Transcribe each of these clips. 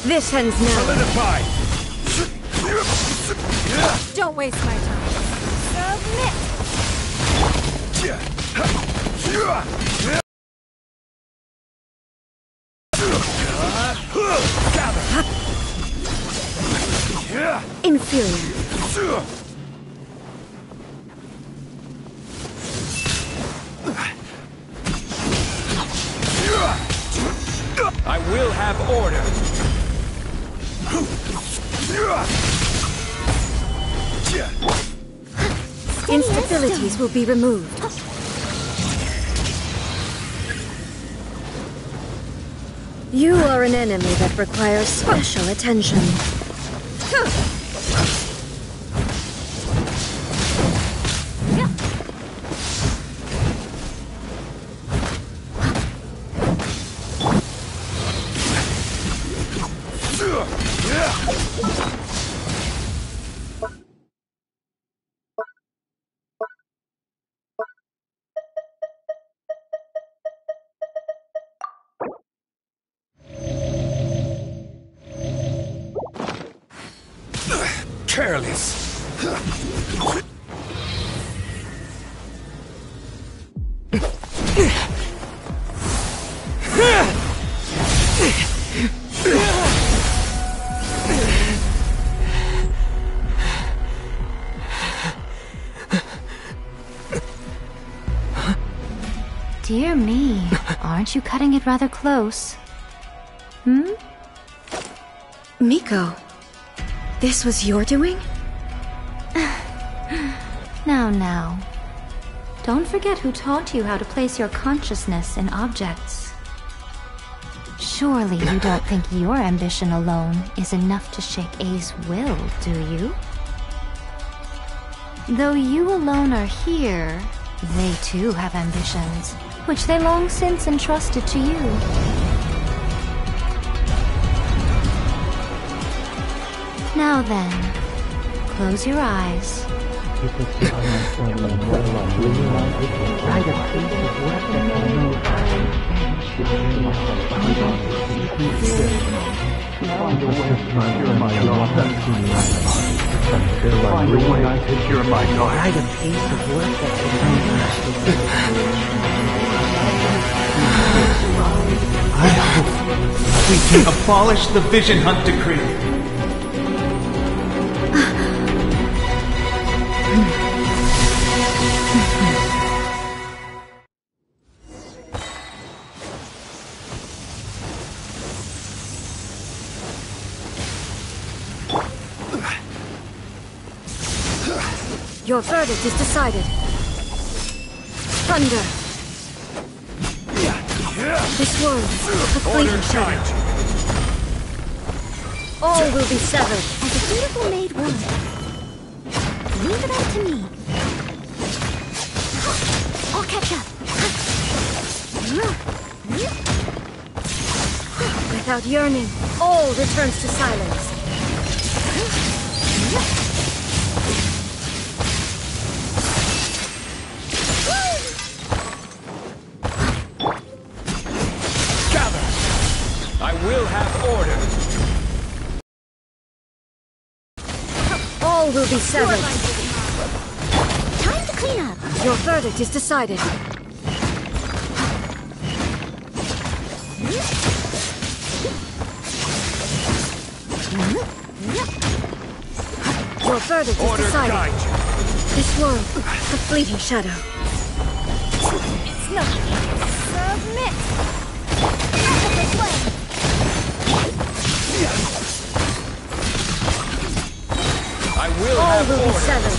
This ends now. Solidify! Don't waste my time. Submit! Inferior. I will have order. Instabilities will be removed. You are an enemy that requires special attention. Careless. Dear me, aren't you cutting it rather close? Hmm? Miko, this was your doing? Now. Don't forget who taught you how to place your consciousness in objects. Surely you don't think your ambition alone is enough to shake A's will, do you? Though you alone are here, they too have ambitions, which they long since entrusted to you. Now then, close your eyes. I hope we can abolish the Vision Hunt Decree. Your verdict is decided. Thunder. This world, a fleeting shadow. All will be severed. As a beautiful maid would. Leave it up to me. I'll catch up. Without yearning, all returns to silence. I will have order. All will be severed. Time to clean up. Your verdict is decided. Your verdict is Order decided. guide you. This world, a fleeting shadow. It's nothing. Submit. Out of the flame. I will All have will be order. severed.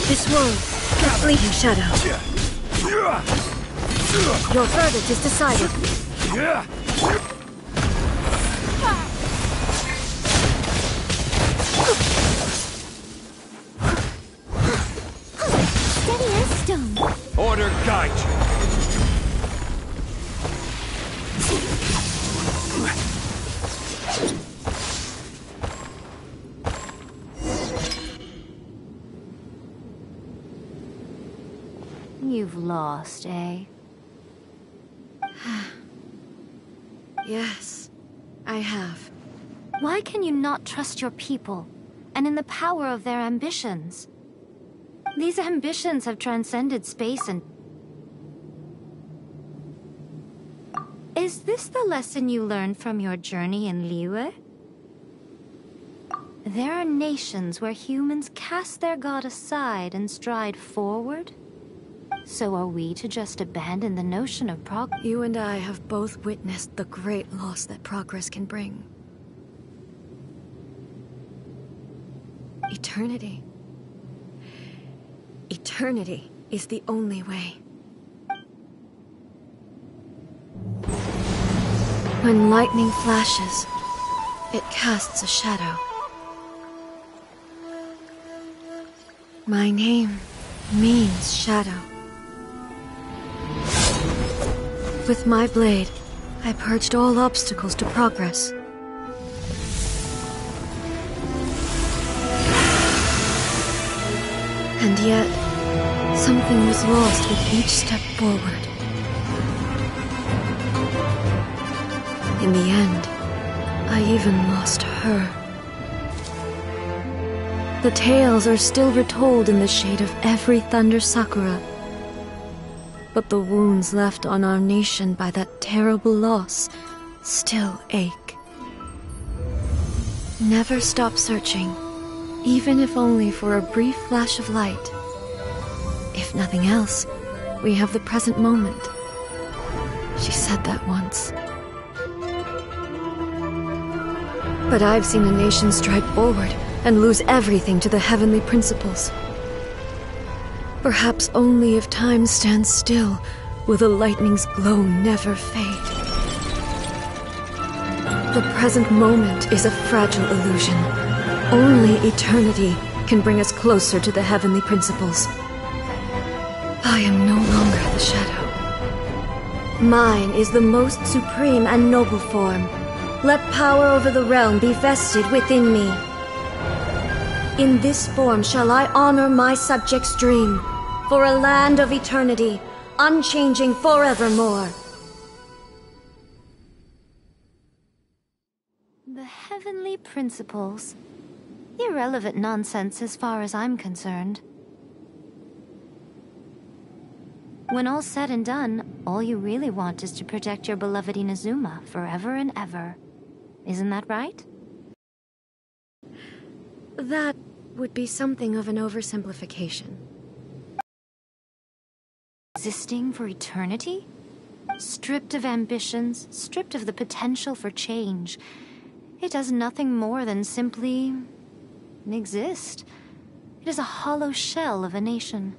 This world, a fleeting shadow. Your verdict is decided. Steady as stone. Order guide you. You've lost, eh? Yes, I have. Why can you not trust your people, and in the power of their ambitions? These ambitions have transcended space and... Is this the lesson you learned from your journey in Liyue? There are nations where humans cast their god aside and stride forward? So are we to just abandon the notion of progress? You and I have both witnessed the great loss that progress can bring. Eternity. Eternity is the only way. When lightning flashes, it casts a shadow. My name means shadow. With my blade, I purged all obstacles to progress. And yet, something was lost with each step forward. In the end, I even lost her. The tales are still retold in the shade of every thunder sakura. But the wounds left on our nation by that terrible loss still ache. Never stop searching, even if only for a brief flash of light. If nothing else, we have the present moment. She said that once. But I've seen a nation stride forward and lose everything to the heavenly principles. Perhaps only if time stands still will the lightning's glow never fade. The present moment is a fragile illusion. Only eternity can bring us closer to the heavenly principles. I am no longer the shadow. Mine is the most supreme and noble form. Let power over the realm be vested within me. In this form shall I honor my subjects' dream, for a land of eternity, unchanging forevermore. The heavenly principles. Irrelevant nonsense as far as I'm concerned. When all's said and done, all you really want is to protect your beloved Inazuma forever and ever. Isn't that right? That would be something of an oversimplification. Existing for eternity? Stripped of ambitions, stripped of the potential for change. It does nothing more than simply exist. It is a hollow shell of a nation.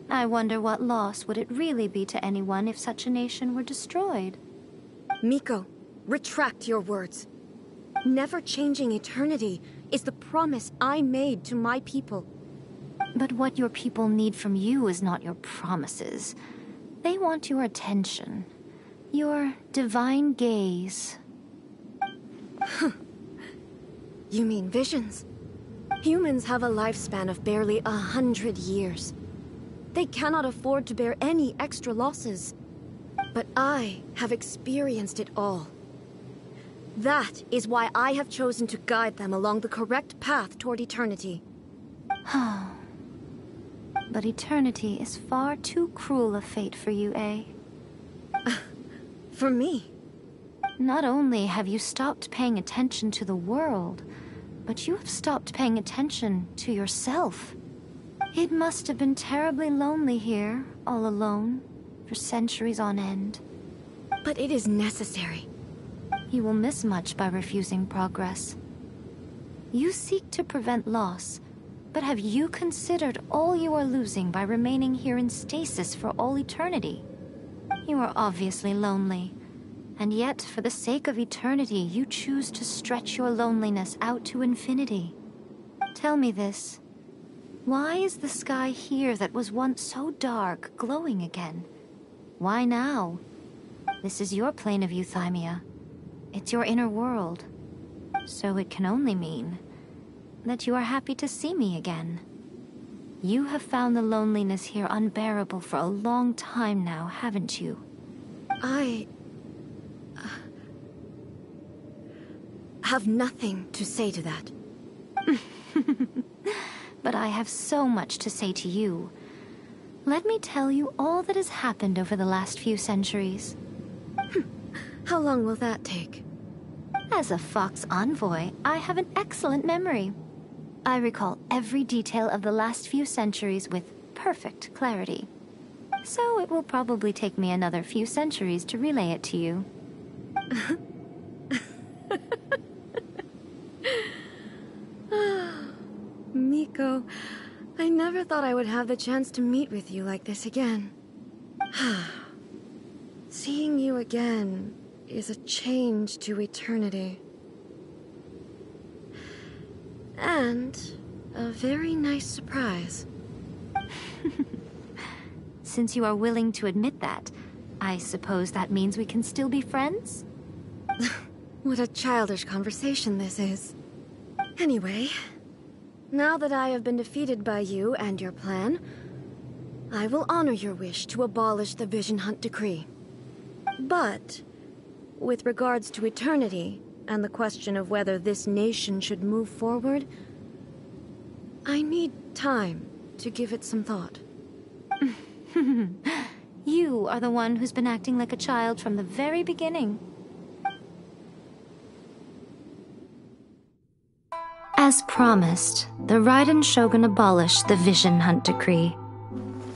I wonder what loss would it really be to anyone if such a nation were destroyed? Miko, retract your words. Never changing eternity is the promise I made to my people. But what your people need from you is not your promises. They want your attention. Your divine gaze. You mean visions? Humans have a lifespan of barely 100 years. They cannot afford to bear any extra losses. But I have experienced it all. That is why I have chosen to guide them along the correct path toward eternity. But eternity is far too cruel a fate for you, eh? For me? Not only have you stopped paying attention to the world, but you have stopped paying attention to yourself. It must have been terribly lonely here, all alone, for centuries on end. But it is necessary. You will miss much by refusing progress. You seek to prevent loss, but have you considered all you are losing by remaining here in stasis for all eternity? You are obviously lonely, and yet for the sake of eternity you choose to stretch your loneliness out to infinity. Tell me this. Why is the sky here that was once so dark glowing again? Why now? This is your plane of euthymia. It's your inner world. So it can only mean that you are happy to see me again. You have found the loneliness here unbearable for a long time now, haven't you? I have nothing to say to that. But I have so much to say to you. Let me tell you all that has happened over the last few centuries. How long will that take? As a Fox envoy, I have an excellent memory. I recall every detail of the last few centuries with perfect clarity. So it will probably take me another few centuries to relay it to you. Miko, I never thought I would have the chance to meet with you like this again. Seeing you again is a change to eternity. And a very nice surprise. Since you are willing to admit that, I suppose that means we can still be friends? What a childish conversation this is. Anyway, now that I have been defeated by you and your plan, I will honor your wish to abolish the Vision Hunt Decree. But, with regards to eternity, and the question of whether this nation should move forward, I need time to give it some thought. You are the one who's been acting like a child from the very beginning. As promised, the Raiden Shogun abolished the Vision Hunt Decree.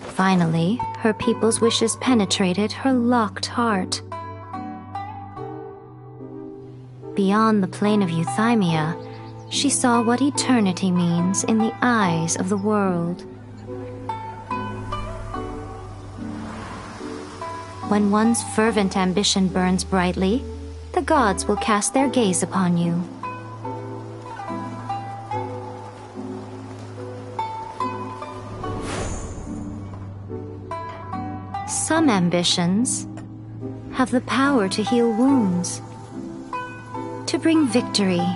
Finally, her people's wishes penetrated her locked heart. Beyond the plane of euthymia, she saw what eternity means in the eyes of the world. When one's fervent ambition burns brightly, the gods will cast their gaze upon you. Some ambitions have the power to heal wounds, to bring victory,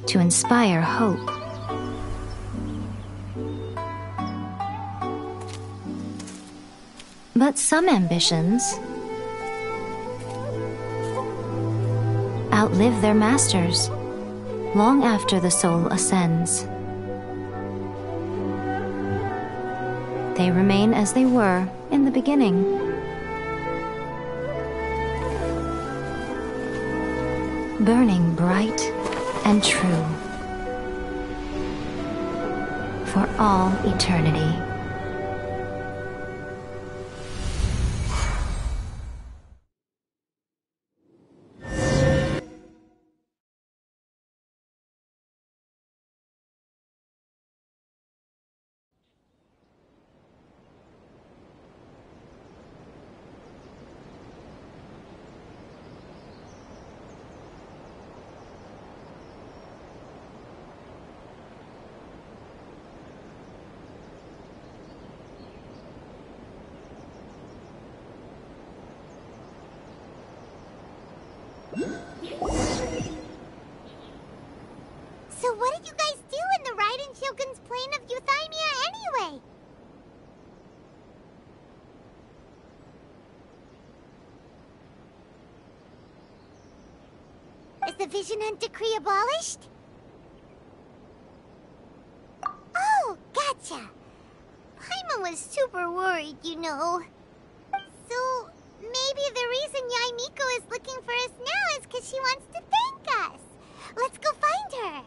to inspire hope. But some ambitions outlive their masters long after the soul ascends. They remain as they were in the beginning. Burning bright and true for all eternity. So what did you guys do in the Raiden Shogun's plane of euthymia anyway? Is the Vision Hunt Decree abolished? Oh, gotcha. Paimon was super worried, you know. So, maybe the reason Yae Miko is looking for us now is because she wants to thank us. Let's go find her.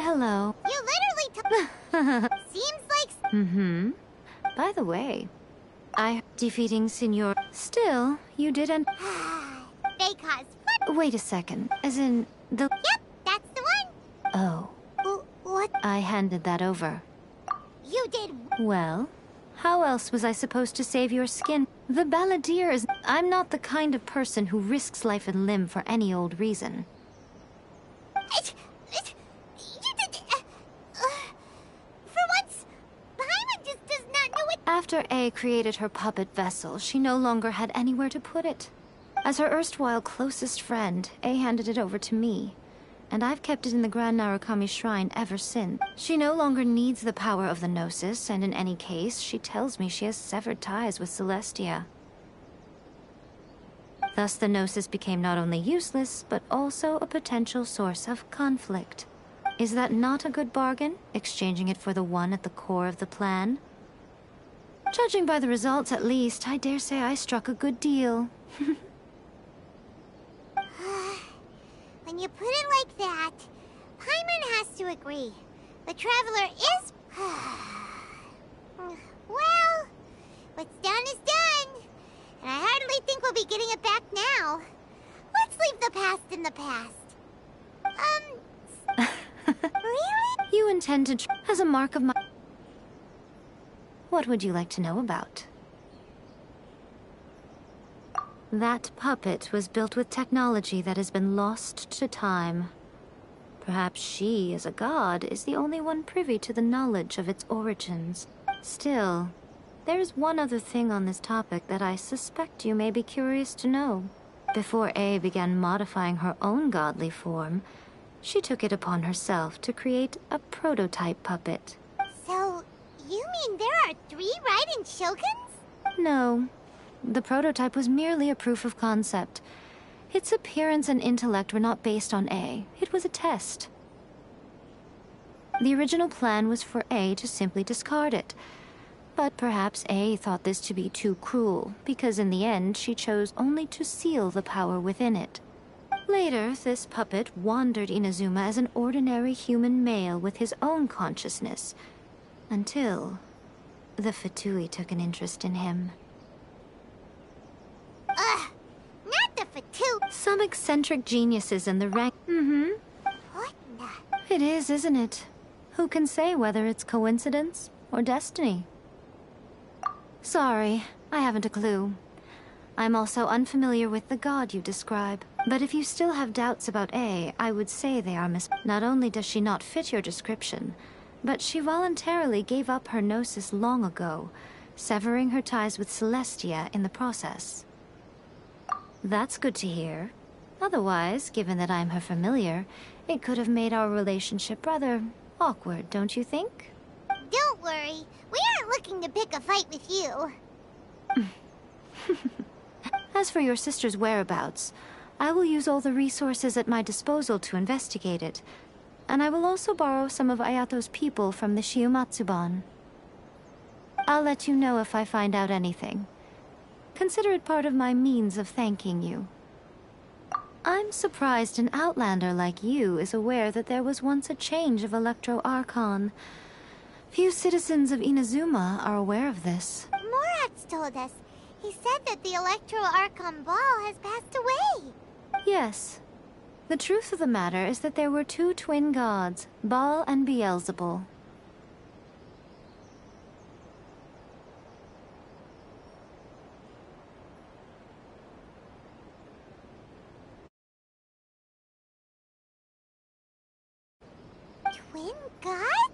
hello. You literally seems like... By the way, defeating Signor... Still, you didn't... They caused fun. Wait a second. As in, the... Yep, that's the one. Oh. What? I handed that over. You did... Well, how else was I supposed to save your skin? The balladeer is... I'm not the kind of person who risks life and limb for any old reason. You did... for once, Paimon just does not know what... After A created her puppet vessel, she no longer had anywhere to put it. As her erstwhile closest friend, A handed it over to me. And I've kept it in the Grand Narukami Shrine ever since. She no longer needs the power of the Gnosis, and in any case, she tells me she has severed ties with Celestia. Thus the Gnosis became not only useless, but also a potential source of conflict. Is that not a good bargain, exchanging it for the one at the core of the plan? Judging by the results, at least, I dare say I struck a good deal. When you put it like that, Paimon has to agree. The Traveler is... Well, what's done is done. And I hardly think we'll be getting it back now. Let's leave the past in the past. Really? You intend to as a mark of my... What would you like to know about? That puppet was built with technology that has been lost to time. Perhaps she, as a god, is the only one privy to the knowledge of its origins. Still, there is one other thing on this topic that I suspect you may be curious to know. Before A began modifying her own godly form, she took it upon herself to create a prototype puppet. So, you mean there are 3 Raiden Shoguns? No. The prototype was merely a proof of concept. Its appearance and intellect were not based on A. It was a test. The original plan was for A to simply discard it. But perhaps A thought this to be too cruel, because in the end she chose only to seal the power within it. Later, this puppet wandered Inazuma as an ordinary human male with his own consciousness, until the Fatui took an interest in him. Not the Fatu. Some eccentric geniuses in the rank... What the... It is, isn't it? Who can say whether it's coincidence or destiny? Sorry, I haven't a clue. I'm also unfamiliar with the god you describe. But if you still have doubts about A, I would say they are Not only does she not fit your description, but she voluntarily gave up her gnosis long ago, severing her ties with Celestia in the process. That's good to hear. Otherwise, given that I'm her familiar, it could have made our relationship rather awkward, don't you think? Don't worry. We aren't looking to pick a fight with you. As for your sister's whereabouts, I will use all the resources at my disposal to investigate it. And I will also borrow some of Ayato's people from the Shiumatsuban. I'll let you know if I find out anything. Consider it part of my means of thanking you. I'm surprised an outlander like you is aware that there was once a change of Electro Archon. Few citizens of Inazuma are aware of this. Morat's told us. He said that the Electro Archon Ball has passed away. Yes. The truth of the matter is that there were 2 twin gods, Baal and Beelzebul. Twin gods?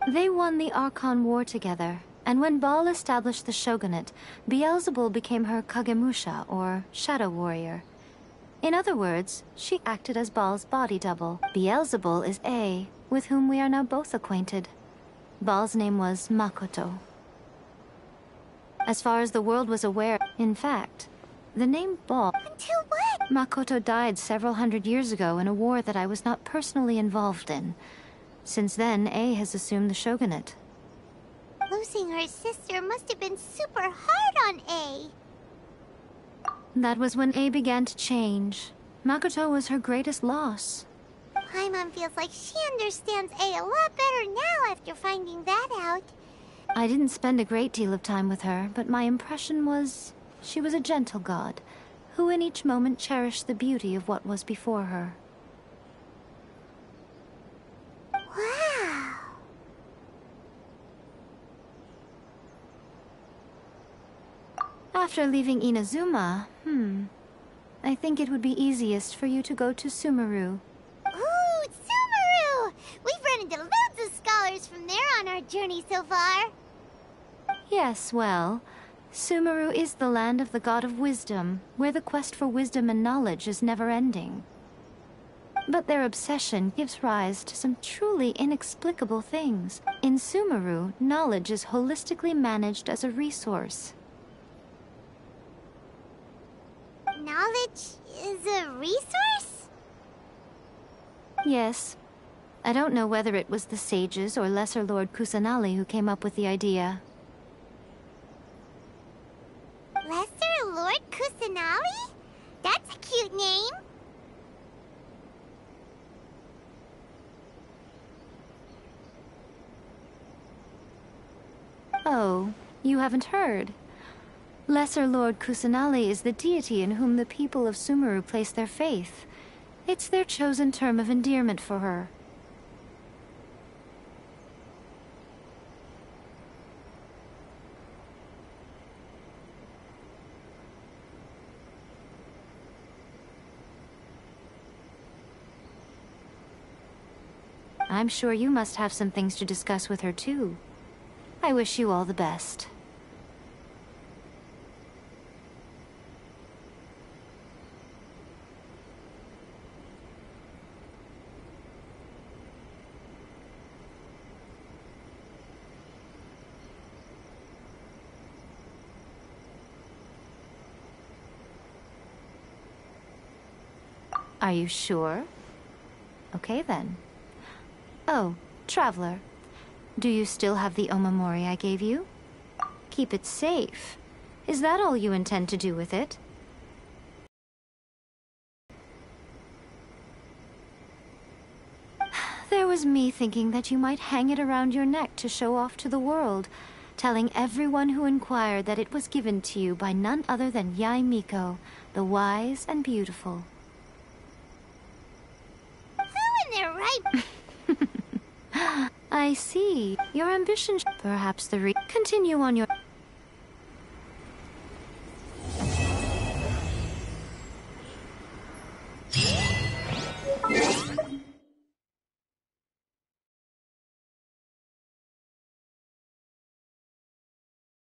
They won the Archon War together, and when Baal established the shogunate, Beelzebul became her Kagemusha, or shadow warrior. In other words, she acted as Baal's body double. Beelzebul is A, with whom we are now both acquainted. Baal's name was Makoto. As far as the world was aware, in fact, the name Baal... Until what? Makoto died several hundred years ago in a war that I was not personally involved in. Since then, A has assumed the shogunate. Losing her sister must have been super hard on A. That was when A began to change. Makoto was her greatest loss. Paimon feels like she understands A a lot better now after finding that out. I didn't spend a great deal of time with her, but my impression was she was a gentle god, who in each moment cherished the beauty of what was before her. Wow. After leaving Inazuma, I think it would be easiest for you to go to Sumeru. Ooh, Sumeru! We've run into loads of scholars from there on our journey so far. Yes, well, Sumeru is the land of the god of wisdom, where the quest for wisdom and knowledge is never-ending. But their obsession gives rise to some truly inexplicable things. In Sumeru, knowledge is holistically managed as a resource. Knowledge is a resource? Yes. I don't know whether it was the sages or Lesser Lord Kusanali who came up with the idea. Lesser Lord Kusanali? That's a cute name. Oh, you haven't heard? Lesser Lord Kusanali is the deity in whom the people of Sumeru place their faith. It's their chosen term of endearment for her. I'm sure you must have some things to discuss with her, too. I wish you all the best. Are you sure? Okay, then. Oh, Traveler. Do you still have the Omamori I gave you? Keep it safe. Is that all you intend to do with it? There was me thinking that you might hang it around your neck to show off to the world, telling everyone who inquired that it was given to you by none other than Yae Miko, the wise and beautiful. Who in their right... I see. Your ambition... Perhaps the continue on your...